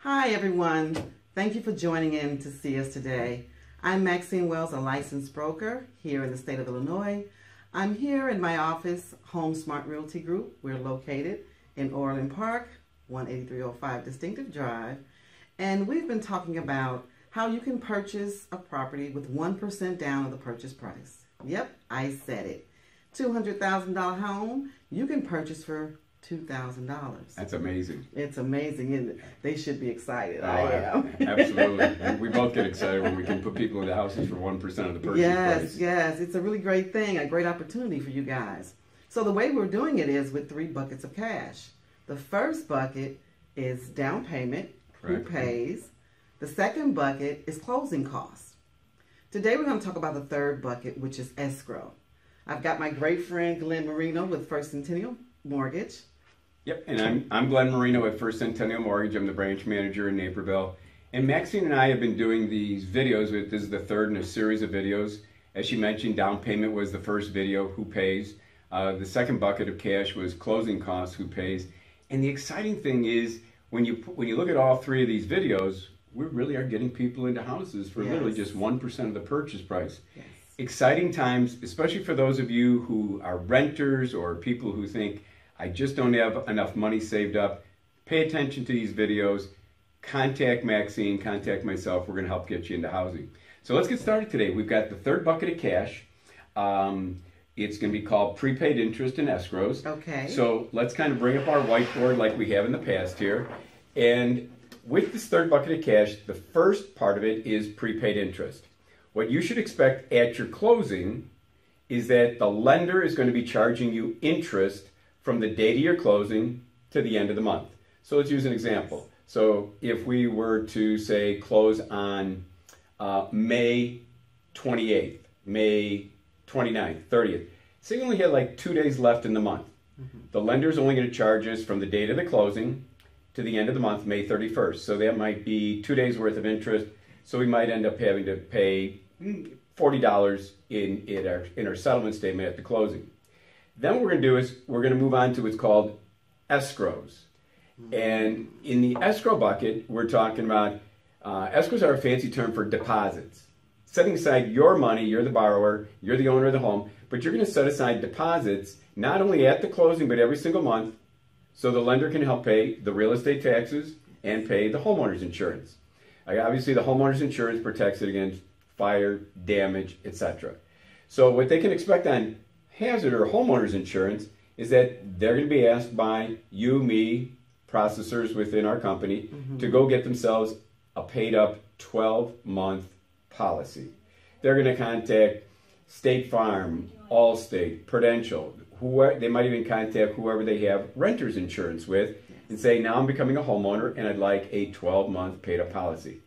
Hi everyone, thank you for joining in to see us today. I'm Maxine Wells, a licensed broker here in the state of Illinois. I'm here in my office, Home Smart Realty Group. We're located in Orland Park, 18305 Distinctive Drive, and we've been talking about how you can purchase a property with 1% down of the purchase price. Yep, I said it. $200,000 home, you can purchase for $2,000. That's amazing. It's amazing, isn't it? They should be excited. Oh, I am. Absolutely. We both get excited when we can put people into houses for 1% of the purchase price. Yes. It's a really great thing, a great opportunity for you guys. So the way we're doing it is with 3 buckets of cash. The first bucket is down payment, Correct. Who pays. The second bucket is closing costs. Today we're going to talk about the third bucket, which is escrow. I've got my great friend Glen Marino with First Centennial Mortgage. Yep, and I'm Glen Marino at First Centennial Mortgage. I'm the branch manager in Naperville. And Maxine and I have been doing these videos. This is the third in a series of videos. As she mentioned, down payment was the first video, who pays. The second bucket of cash was closing costs, who pays. And the exciting thing is, when you look at all 3 of these videos, we really are getting people into houses for literally just 1% of the purchase price. Yes. Exciting times, especially for those of you who are renters or people who think, I just don't have enough money saved up. Pay attention to these videos. Contact Maxine, contact myself. We're going to help get you into housing. So let's get started today. We've got the third bucket of cash. It's going to be called prepaid interest and escrows. Okay. So let's kind of bring up our whiteboard like we have in the past here. And with this third bucket of cash, the first part of it is prepaid interest. What you should expect at your closing is that the lender is going to be charging you interest from the date of your closing to the end of the month. So let's use an example. So if we were to say close on May 28th, May 29th, 30th, say you only had like 2 days left in the month. The lender is only going to charge us from the date of the closing to the end of the month, May 31st. So that might be 2 days worth of interest. So we might end up having to pay $40 in our settlement statement at the closing. Then what we're going to do is we're going to move on to what's called escrows. And in the escrow bucket, we're talking about, escrows are a fancy term for deposits. Setting aside your money, you're the borrower, you're the owner of the home, but you're going to set aside deposits not only at the closing, but every single month, so the lender can help pay the real estate taxes and pay the homeowner's insurance. Obviously, the homeowner's insurance protects it against fire, damage, etc. So what they can expect on hazard or homeowner's insurance is that they're going to be asked by you, me, processors within our company to go get themselves a paid up 12-month policy. They're going to contact State Farm, Allstate, Prudential, whoever, they might even contact whoever they have renter's insurance with and say, now I'm becoming a homeowner and I'd like a 12-month paid up policy.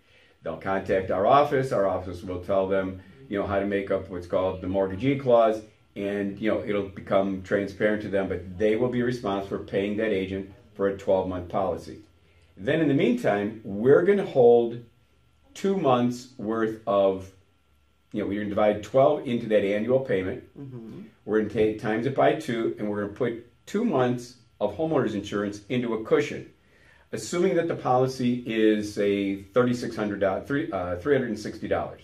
They'll contact our office. Our office will tell them, how to make up what's called the mortgagee clause, and it'll become transparent to them, but they will be responsible for paying that agent for a 12-month policy. Then in the meantime, we're going to hold 2 months worth of, we're going to divide 12 into that annual payment. We're going to take times it by 2, and we're going to put 2 months of homeowner's insurance into a cushion. Assuming that the policy is a $360. Okay.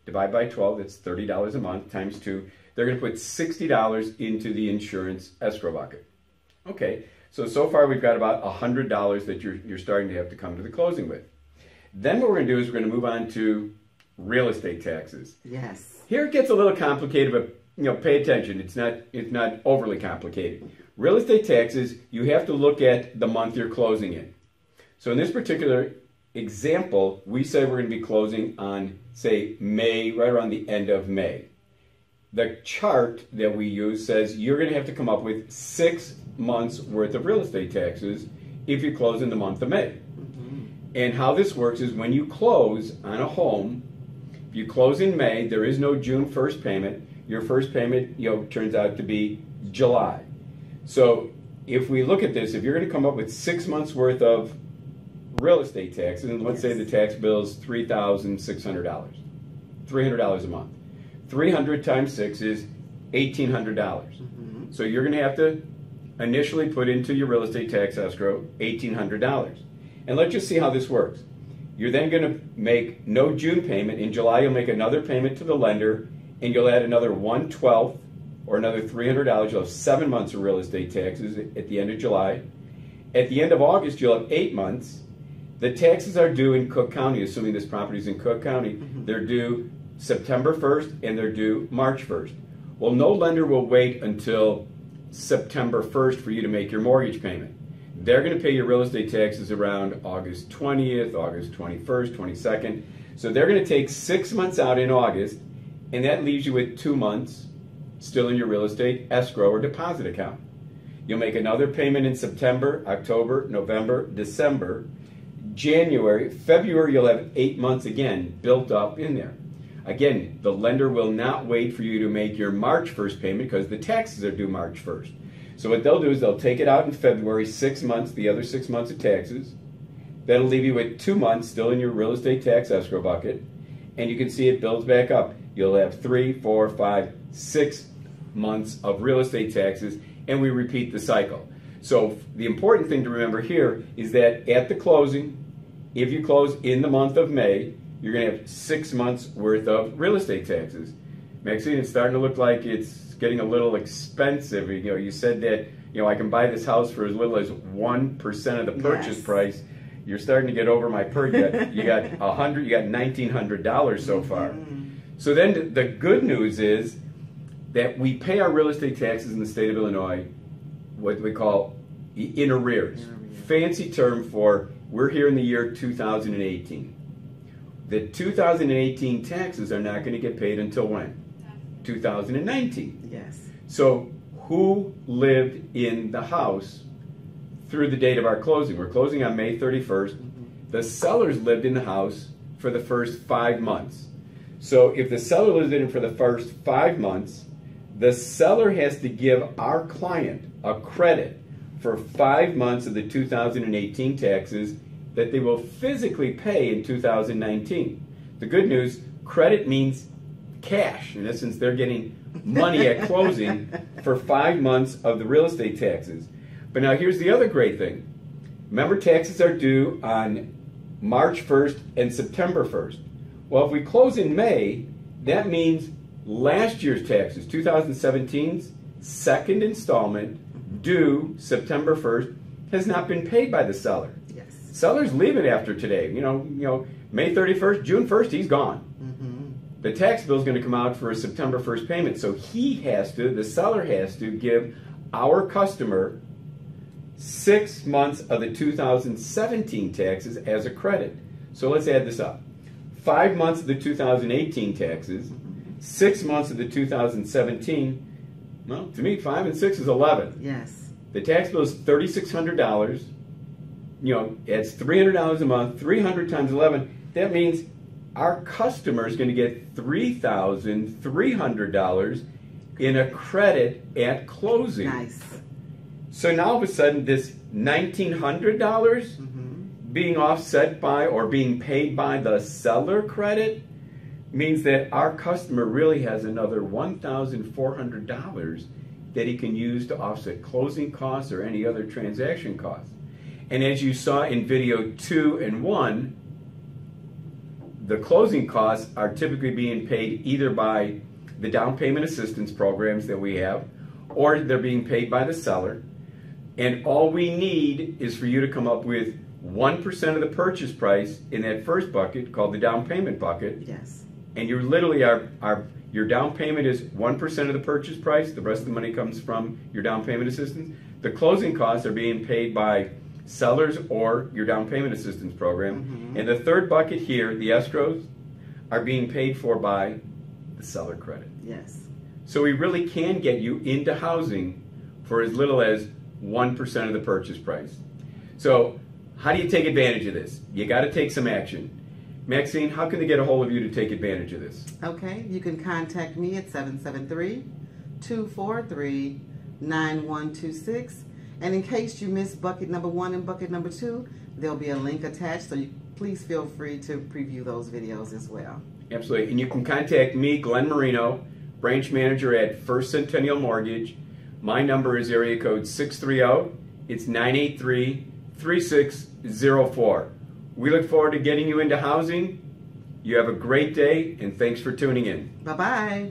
Divide by 12, that's $30 a month, times 2. They're going to put $60 into the insurance escrow bucket. Okay, so far we've got about $100 that you're starting to have to come to the closing with. Then what we're going to do is we're going to move on to real estate taxes. Yes. Here it gets a little complicated, but pay attention. It's not overly complicated. Real estate taxes, you have to look at the month you're closing in. So in this particular example, we say we're going to be closing on, say, May, right around the end of May. The chart that we use says you're going to have to come up with 6 months worth of real estate taxes if you close in the month of May. And how this works is when you close on a home, if you close in May, there is no June 1st payment. Your first payment, turns out to be July. So if we look at this, if you're going to come up with 6 months worth of real estate taxes, and let's say the tax bill is $3,600, $300 a month. 300 times 6 is $1,800. So you're going to have to initially put into your real estate tax escrow $1,800. And let's just see how this works. You're then going to make no June payment. In July, you'll make another payment to the lender, and you'll add another 1/12 or another $300. You'll have 7 months of real estate taxes at the end of July. At the end of August, you'll have 8 months. The taxes are due in Cook County, assuming this property is in Cook County. They're due September 1st and they're due March 1st. Well, no lender will wait until September 1st for you to make your mortgage payment. They're going to pay your real estate taxes around August 20th, August 21st, 22nd. So they're going to take 6 months out in August, and that leaves you with 2 months still in your real estate escrow or deposit account. You'll make another payment in September, October, November, December, January, February. You'll have 8 months again built up in there. Again, the lender will not wait for you to make your March 1st payment because the taxes are due March 1st. So what they'll do is they'll take it out in February, 6 months, the other 6 months of taxes. That'll leave you with 2 months still in your real estate tax escrow bucket. And you can see it builds back up. You'll have 3, 4, 5, 6 months of real estate taxes, and we repeat the cycle. So the important thing to remember here is that at the closing, if you close in the month of May, you're going to have 6 months worth of real estate taxes. Maxine, it's starting to look like it's getting a little expensive. You said that I can buy this house for as little as 1% of the purchase price. You're starting to get over my purchase. You got $1,900 so far. So then the good news is that we pay our real estate taxes in the state of Illinois what we call in arrears. Fancy term for we're here in the year 2018. The 2018 taxes are not going to get paid until when? 2019. Yes. So who lived in the house through the date of our closing? We're closing on May 31st. The sellers lived in the house for the first 5 months. So if the seller lives in it for the first 5 months, the seller has to give our client a credit for 5 months of the 2018 taxes that they will physically pay in 2019. The good news, credit means cash. In essence, they're getting money at closing for 5 months of the real estate taxes. But now here's the other great thing. Remember, taxes are due on March 1st and September 1st. Well, if we close in May, that means last year's taxes, 2017's second installment, due September 1st, has not been paid by the seller. Yes. Seller's leaving after today. May 31st, June 1st, he's gone. The tax bill is going to come out for a September 1st payment. So the seller has to give our customer 6 months of the 2017 taxes as a credit. So let's add this up. 5 months of the 2018 taxes, 6 months of the 2017. Well, to me, 5 and 6 is 11. Yes. The tax bill is $3,600. It's $300 a month. 300 times 11. That means our customer is going to get $3,300 in a credit at closing. Nice. So now all of a sudden, this $1,900 being offset by or being paid by the seller credit means that our customer really has another $1,400 that he can use to offset closing costs or any other transaction costs. And as you saw in video 2 and 1, the closing costs are typically being paid either by the down payment assistance programs that we have, or they're being paid by the seller. And all we need is for you to come up with 1% of the purchase price in that first bucket called the down payment bucket. Yes. And you're literally, your down payment is 1% of the purchase price. The rest of the money comes from your down payment assistance. The closing costs are being paid by sellers or your down payment assistance program. And the third bucket here, the escrows, are being paid for by the seller credit. Yes. So we really can get you into housing for as little as 1% of the purchase price. So how do you take advantage of this? You got to take some action. Maxine, how can they get a hold of you to take advantage of this? Okay, you can contact me at 773-243-9126. And in case you missed bucket number 1 and bucket number 2, there'll be a link attached, so please feel free to preview those videos as well. Absolutely. And you can contact me, Glen Marino, branch manager at First Centennial Mortgage. My number is area code 630. It's 983-5700. 3604. We look forward to getting you into housing. You have a great day, and thanks for tuning in. Bye-bye.